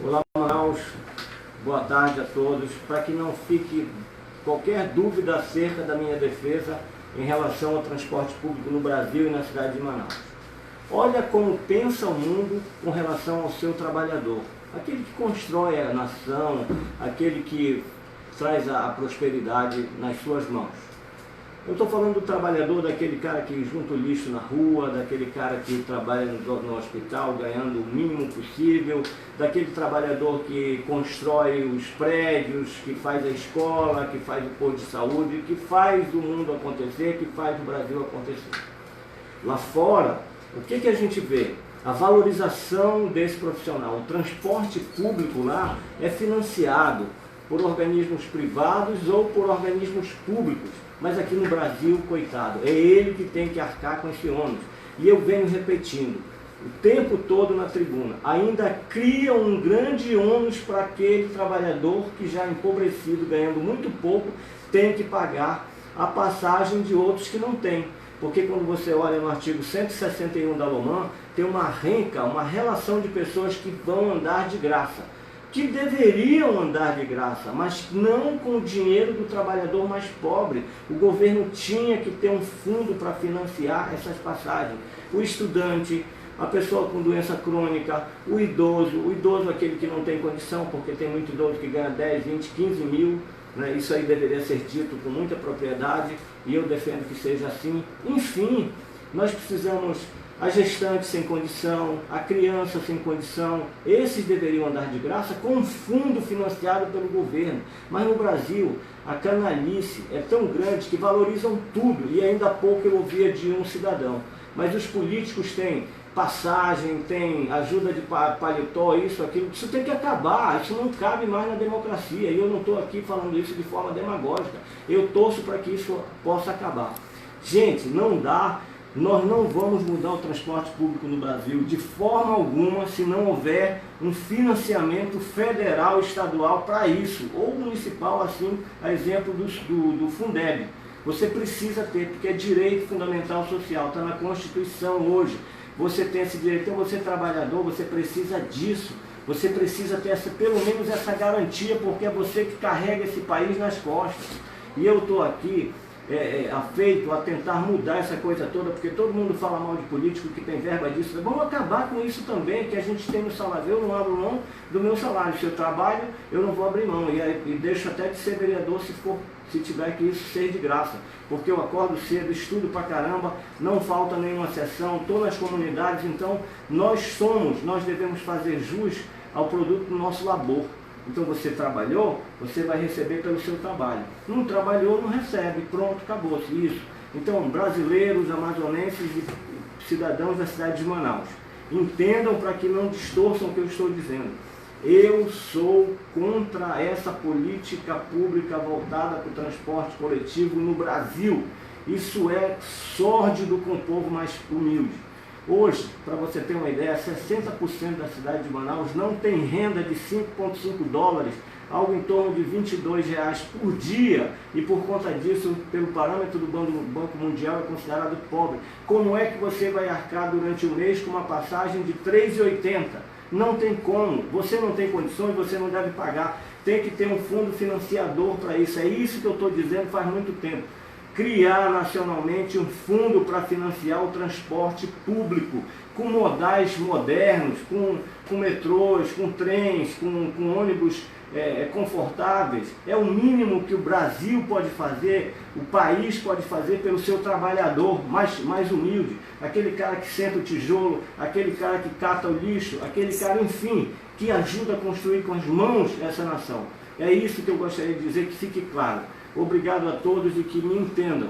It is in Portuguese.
Olá, Manaus, boa tarde a todos. Para que não fique qualquer dúvida acerca da minha defesa em relação ao transporte público no Brasil e na cidade de Manaus. Olha como pensa o mundo com relação ao seu trabalhador, aquele que constrói a nação, aquele que traz a prosperidade nas suas mãos. Eu estou falando do trabalhador, daquele cara que junta o lixo na rua, daquele cara que trabalha no hospital ganhando o mínimo possível, daquele trabalhador que constrói os prédios, que faz a escola, que faz o posto de saúde, que faz o mundo acontecer, que faz o Brasil acontecer. Lá fora, o que a gente vê? A valorização desse profissional. O transporte público lá é financiado por organismos privados ou por organismos públicos. Mas aqui no Brasil, coitado, é ele que tem que arcar com esse ônus. E eu venho repetindo o tempo todo na tribuna, ainda cria um grande ônus para aquele trabalhador que já empobrecido, ganhando muito pouco, tem que pagar a passagem de outros que não têm. Porque quando você olha no artigo 161 da LOMAN, tem uma relação de pessoas que vão andar de graça, que deveriam andar de graça, mas não com o dinheiro do trabalhador mais pobre. O governo tinha que ter um fundo para financiar essas passagens. O estudante, a pessoa com doença crônica, o idoso aquele que não tem condição, porque tem muito idoso que ganha 10, 20, 15 mil, né? Isso aí deveria ser dito com muita propriedade, e eu defendo que seja assim. Enfim, nós precisamos... A gestante sem condição, a criança sem condição, esses deveriam andar de graça com um fundo financiado pelo governo. Mas no Brasil, a canalice é tão grande que valorizam tudo, e ainda há pouco eu ouvia de um cidadão. Mas os políticos têm passagem, têm ajuda de paletó, isso, aquilo. Isso tem que acabar, isso não cabe mais na democracia. E eu não estou aqui falando isso de forma demagógica. Eu torço para que isso possa acabar. Gente, não dá... Nós não vamos mudar o transporte público no Brasil de forma alguma se não houver um financiamento federal, estadual para isso, ou municipal, assim, a exemplo do Fundeb. Você precisa ter, porque é direito fundamental social, está na Constituição hoje. Você tem esse direito, então você trabalhador, você precisa disso. Você precisa ter pelo menos essa garantia, porque é você que carrega esse país nas costas. E eu estou aqui... afeito a tentar mudar essa coisa toda, porque todo mundo fala mal de político que tem verba disso. Vamos acabar com isso também, que a gente tem no salário. Eu não abro mão do meu salário. Se eu trabalho, eu não vou abrir mão. E deixo até de ser vereador se tiver que isso ser de graça. Porque eu acordo cedo, estudo pra caramba, não falta nenhuma sessão, estou nas comunidades. Então nós devemos fazer jus ao produto do nosso labor. Então você trabalhou, você vai receber pelo seu trabalho. Não trabalhou, não recebe. Pronto, acabou-se isso. Então, brasileiros, amazonenses e cidadãos da cidade de Manaus, entendam para que não distorçam o que eu estou dizendo. Eu sou contra essa política pública voltada para o transporte coletivo no Brasil. Isso é sórdido com o povo mais humilde. Hoje, para você ter uma ideia, 60% da cidade de Manaus não tem renda de 5,5 dólares, algo em torno de R$22 por dia, e por conta disso, pelo parâmetro do Banco Mundial, é considerado pobre. Como é que você vai arcar durante o mês com uma passagem de R$3,80? Não tem como, você não tem condições, você não deve pagar, tem que ter um fundo financiador para isso. É isso que eu estou dizendo faz muito tempo. Criar nacionalmente um fundo para financiar o transporte público, com modais modernos, com metrôs, com trens, com ônibus confortáveis. É o mínimo que o Brasil pode fazer, o país pode fazer pelo seu trabalhador mais humilde, aquele cara que senta o tijolo, aquele cara que cata o lixo, aquele cara, enfim, que ajuda a construir com as mãos essa nação. É isso que eu gostaria de dizer, que fique claro. Obrigado a todos e que me entendam.